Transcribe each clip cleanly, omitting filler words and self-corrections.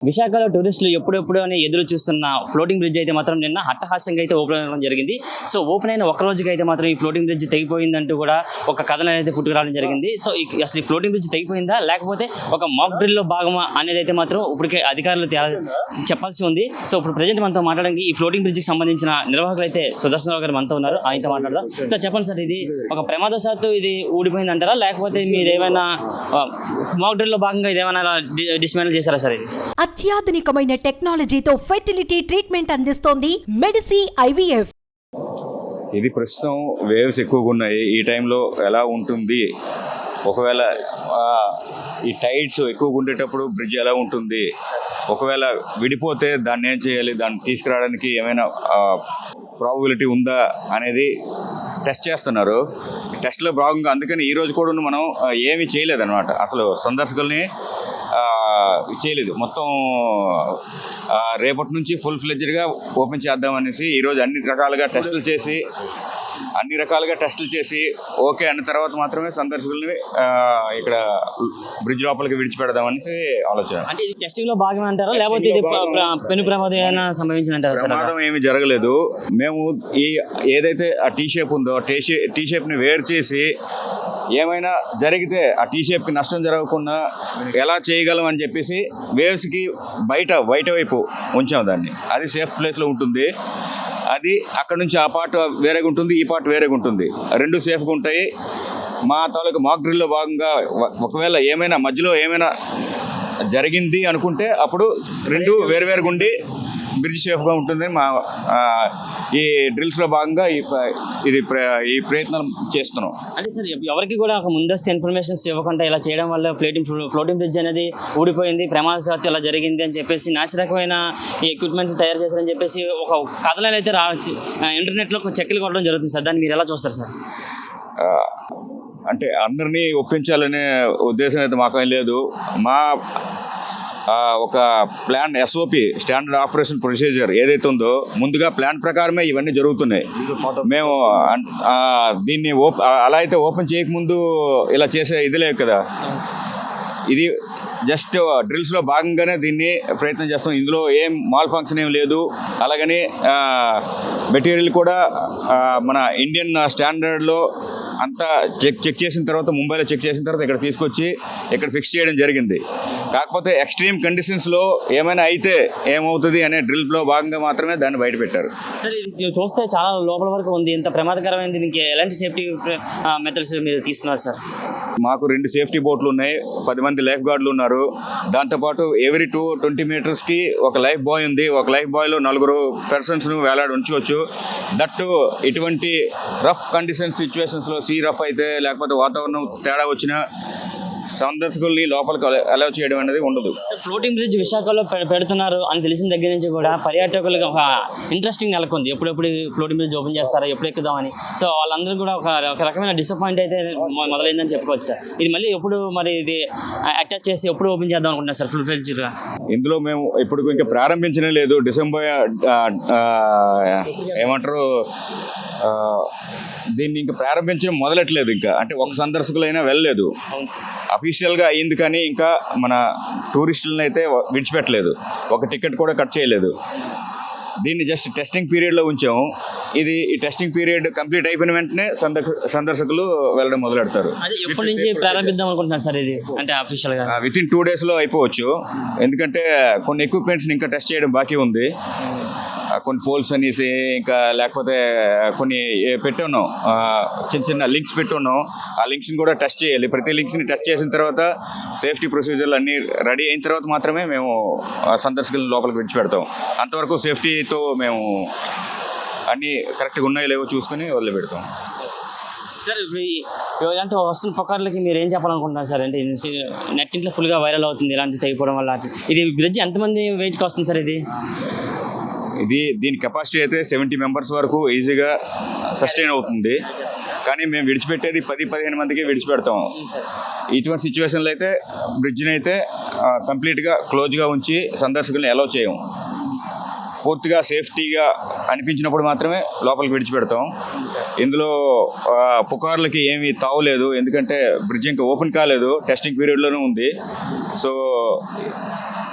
విశాఖలో టూరిస్టులు ఎప్పుడెప్పుడు అని ఎదురు చూస్తున్న ఫ్లోటింగ్ బ్రిడ్జ్ అయితే మాత్రం నిన్న హట్టహాస్యంగా అయితే ఓపెన్ అవ్వడం జరిగింది. సో ఓపెన్ అయిన ఒక రోజుకి అయితే మాత్రం ఈ ఫ్లోటింగ్ బ్రిడ్జ్ తెగిపోయిందంటూ కూడా ఒక కథనం అయితే పుట్టుకురావడం జరిగింది. సో అసలు ఈ ఫ్లోటింగ్ బ్రిడ్జ్ తెగిపోయిందా లేకపోతే ఒక మాక్ డ్రిల్లో భాగమా అనేది అయితే మాత్రం ఇప్పటికే అధికారులు చెప్పాల్సి ఉంది. సో ఇప్పుడు ప్రజెంట్ మనతో మాట్లాడడానికి ఈ ఫ్లోటింగ్ బ్రిడ్జ్కి సంబంధించిన నిర్వాహకులు అయితే సుదర్శనరావు గారు మనతో ఉన్నారు. ఆయనతో మాట్లాడదాం. సార్ చెప్పండి సార్, ఇది ఒక ప్రమాదవశాత్తు ఇది ఊడిపోయింది అంటారా లేకపోతే మీరు ఏమైనా మాక్ డ్రిల్లో భాగంగా ఇదేమైనా డిస్మాంటిల్ చేశారా సార్? ఇది అత్యాధునికమైన టెక్నాలజీతో ఫెర్టిలిటీ ట్రీట్మెంట్ అందిస్తోంది మెడిసి ఐవీఎఫ్. ఇది ప్రస్తుతం వేవ్స్ ఎక్కువగా ఉన్నాయి. ఈ టైంలో ఎలా ఉంటుంది, ఒకవేళ ఈ టైడ్స్ ఎక్కువగా ఉండేటప్పుడు బ్రిడ్జ్ ఎలా ఉంటుంది, ఒకవేళ విడిపోతే దాన్ని ఏం చేయాలి, దాన్ని తీసుకురావడానికి ఏమైనా ప్రాబబిలిటీ ఉందా అనేది టెస్ట్ చేస్తున్నారు. టెస్ట్లో భాగంగా అందుకని ఈరోజు కూడా మనం ఏమీ చేయలేదన్నమాట. అసలు సందర్శకుల్ని చేయలేదు. మొత్తం రేపటి నుంచి ఫుల్ ఫ్లెడ్జ్డ్గా ఓపెన్ చేద్దామనేసి ఈరోజు అన్ని రకాలుగా టెస్టులు చేసి ఓకే అన్న తర్వాత మాత్రమే సందర్శకుల్ని ఇక్కడ బ్రిడ్జ్ లోపలికి విడిచిపెడదామని ఆలోచన. అంటే ఇది టెస్టింగ్ లో భాగం అంటారా లేకపోతే ఇది పెను ప్రమాదం ఏమైనా సంభవించిందంటారా? ప్రమాదం ఏమీ జరగలేదు. మేము ఏదైతే ఆ టీ షేప్ ఉందో టీ షేప్ని వేరు చేసి ఏమైనా జరిగితే ఆ టీ షేప్కి నష్టం జరగకుండా ఎలా చేయగలం అని చెప్పేసి వేవ్స్కి బయట వైపు ఉంచాం దాన్ని. అది సేఫ్ ప్లేస్లో ఉంటుంది. అది అక్కడ నుంచి ఆ పార్ట్ వేరేగా ఉంటుంది, ఈ పార్ట్ వేరేగా ఉంటుంది. రెండు సేఫ్గా ఉంటాయి. మా తాలూకు మాక్ డ్రిల్లో భాగంగా ఒకవేళ ఏమైనా మధ్యలో ఏమైనా జరిగింది అనుకుంటే అప్పుడు రెండు వేరువేరుగా ఉండి బ్రిడ్జ్ సేఫ్గా ఉంటుంది. మా ఈ డ్రిల్స్లో భాగంగా ఈ ప్రయత్నం చేస్తున్నాం. అంటే సార్ ఎవరికి కూడా ఒక ముందస్తు ఇన్ఫర్మేషన్స్ ఇవ్వకుండా ఇలా చేయడం వల్ల ఫ్లోటింగ్ బ్రిడ్జ్ అనేది ఊడిపోయింది, ప్రమాదవశాత్తు ఇలా జరిగింది అని చెప్పేసి నాసిరకమైన ఈ ఎక్విప్మెంట్ తయారు చేశారని చెప్పేసి ఒక కథనాలు అయితే ఇంటర్నెట్లో చెక్కులు కొట్టడం జరుగుతుంది సార్. దాన్ని మీరు ఎలా చూస్తారు సార్? అంటే అందరినీ ఒప్పించాలనే ఉద్దేశం అయితే మాకేం లేదు. మా ఒక plan SOP standard operation procedure ఏదైతే ఉందో ముందుగా ప్లాన్ ప్రకారమే ఇవన్నీ జరుగుతున్నాయి. మేము దీన్ని అలా అయితే ఓపెన్ చేయకముందు ఇలా చేసే ఇది లేదు కదా. ఇది జస్ట్ డ్రిల్స్లో భాగంగానే దీన్ని ప్రయత్నం చేస్తాం. ఇందులో ఏం మాల్ ఫంక్షన్ ఏం లేదు. అలాగని మెటీరియల్ కూడా మన ఇండియన్ స్టాండర్డ్లో అంతా చెక్ చేసిన తర్వాత, ముంబైలో చెక్ చేసిన తర్వాత ఇక్కడ తీసుకొచ్చి ఇక్కడ ఫిక్స్ చేయడం జరిగింది. కాకపోతే ఎక్స్ట్రీమ్ కండిషన్స్లో ఏమైనా అయితే ఏమవుతుంది అనే డ్రిల్లో భాగంగా మాత్రమే దాన్ని బయట పెట్టారు. సార్ ఇది చూస్తే చాలా లోపల వరకు ఉంది. ఇంత ప్రమాదకరమైనది దీనికి ఎలాంటి సేఫ్టీ మెథడ్స్ మీరు తీసుకున్నారు సార్? మాకు 2 సేఫ్టీ బోట్లు ఉన్నాయి, 10 మంది లైఫ్ గార్డులు ఉన్నారు. దాంతోపాటు ఎవ్రీ 20 మీటర్స్కి ఒక లైఫ్ బాయ్ ఉంది. ఒక లైఫ్ బాయ్లో 4 పర్సన్స్ను వేలాడి ఉంచవచ్చు. దట్టు ఇటువంటి రఫ్ కండిషన్స్ సిచ్యువేషన్స్లో రఫ్ అయితే లేకపోతే వాతావరణం తేడా వచ్చినా సందర్శకుల్ని లోపలికి అలౌ చేయడం అనేది ఉండదు. ఫ్లోటింగ్ బ్రిడ్జ్ విశాఖలో పెడుతున్నారు అని తెలిసిన దగ్గర నుంచి కూడా పర్యాటకులకు ఒక ఇంట్రెస్టింగ్ నెలకొంది. ఎప్పుడెప్పుడు ఫ్లోటింగ్ బ్రిడ్జ్ ఓపెన్ చేస్తారా, ఎప్పుడు ఎక్కుదామని. సో వాళ్ళందరూ కూడా ఒక రకమైన డిసప్పాయింట్ అయితే మొదలైందని చెప్పుకోవచ్చు సార్. ఇది మళ్ళీ ఎప్పుడు మరి ఇది అటాచ్ చేసి ఎప్పుడు ఓపెన్ చేద్దాం అనుకుంటున్నారు సార్ ఫుల్ ఫ్లెడ్జ్డ్గా? ఇందులో మేము ఇప్పుడు ఇంకా ప్రారంభించడం లేదు. డిసెంబర్ ఏమంటారు దీన్ని ఇంకా ప్రారంభించడం మొదలెట్లేదు. ఇంకా అంటే ఒక సందర్శకులైనా వెళ్ళలేదు. అఫీషియల్గా అయ్యింది కానీ ఇంకా మన టూరిస్టులను అయితే విడిచిపెట్టలేదు. ఒక టికెట్ కూడా కట్ చేయలేదు. దీన్ని జస్ట్ టెస్టింగ్ పీరియడ్లో ఉంచాము. ఈ టెస్టింగ్ పీరియడ్ కంప్లీట్ అయిపోయిన వెంటనే సందర్శకులు వెళ్ళడం మొదలెడతారు. ఎప్పటి నుంచి ప్రారంభిద్దాం అనుకుంటున్నారు సార్ ఇది? అంటే అఫీషియల్గా వితిన్ 2 daysలో అయిపోవచ్చు. ఎందుకంటే కొన్ని ఎక్విప్మెంట్స్ని ఇంకా టెస్ట్ చేయడం బాకీ ఉంది. కొన్ని పోల్స్ అనేసి ఇంకా లేకపోతే కొన్ని పెట్టున్నాం, చిన్న లింక్స్ పెట్టున్నాం. ఆ లింక్స్ని కూడా టెస్ట్ చేయాలి. ప్రతి లింక్స్ని టెస్ట్ చేసిన తర్వాత సేఫ్టీ ప్రొసీజర్లు అన్నీ రెడీ అయిన తర్వాత మాత్రమే మేము సందర్శకులను లోపలికి విడిచిపెడతాం. అంతవరకు సేఫ్టీతో మేము అన్నీ కరెక్ట్గా ఉన్నాయో లేవో చూసుకొని వదిలిపెడతాం. సార్ ఇలాంటి వస్తున్న పుకార్లకి మీరు ఏం చెప్పాలనుకుంటున్నారు సార్? అంటే నెట్టింట్లో ఫుల్గా వైరల్ అవుతుంది ఇలాంటి తెగిపోవడం వల్ల. ఇది బ్రిడ్జ్ ఎంతమంది వెయిట్కి వస్తుంది సార్? దీని కెపాసిటీ అయితే 70 మెంబర్స్ వరకు ఈజీగా సస్టైన్ అవుతుంది. కానీ మేము విడిచిపెట్టేది 10-15 మందికి విడిచిపెడతాం. ఇటువంటి సిచ్యువేషన్లో అయితే బ్రిడ్జ్ని అయితే కంప్లీట్గా క్లోజ్గా ఉంచి సందర్శకుల్ని అలౌ చేయం. పూర్తిగా సేఫ్టీగా అనిపించినప్పుడు మాత్రమే లోపలికి విడిచిపెడతాం. ఇందులో పుకార్లకి ఏమీ తావులేదు. ఎందుకంటే బ్రిడ్జ్ ఇంకా ఓపెన్ కాలేదు, టెస్టింగ్ పీరియడ్లోనే ఉంది. సో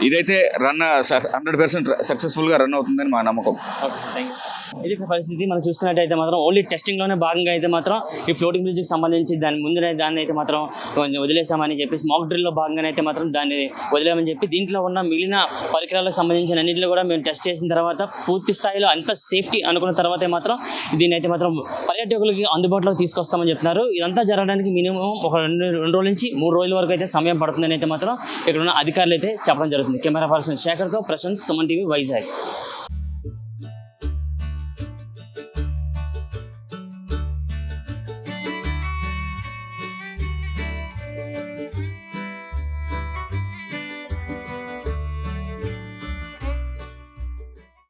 ఇదైతే 100% సక్సెస్ఫుల్గా రన్ అవుతుందని మా నమ్మకం. Okay, thank you. ఇది పరిస్థితి మనం చూసుకున్నట్టయితే మాత్రం ఓన్లీ టెస్టింగ్లోనే భాగంగా అయితే మాత్రం ఈ ఫ్లోటింగ్ బ్రిడ్జ్కి సంబంధించి దాని ముందునే దాన్ని అయితే మాత్రం కొంచెం వదిలేసామని చెప్పేసి మాక్ డ్రిల్లో భాగంగానే అయితే మాత్రం దాన్ని వదిలేమని చెప్పి దీంట్లో ఉన్న మిగిలిన పరికరాలకు సంబంధించిన అన్నింటిలో కూడా మేము టెస్ట్ చేసిన తర్వాత పూర్తి స్థాయిలో అంత సేఫ్టీ అనుకున్న తర్వాతే మాత్రం దీన్ని అయితే మాత్రం పర్యాటకులకి అందుబాటులోకి తీసుకొస్తామని చెప్తున్నారు. ఇదంతా జరగడానికి మినిమం ఒక 2 రోజుల నుంచి 3 రోజుల వరకు అయితే సమయం పడుతుందని అయితే మాత్రం ఇక్కడ ఉన్న అధికారులు అయితే చెప్పడం జరుగుతుంది. కెమెరా పర్సన్ శేఖర్తో ప్రశాంత్, సుమన్ టీవీ, వైజాగ్.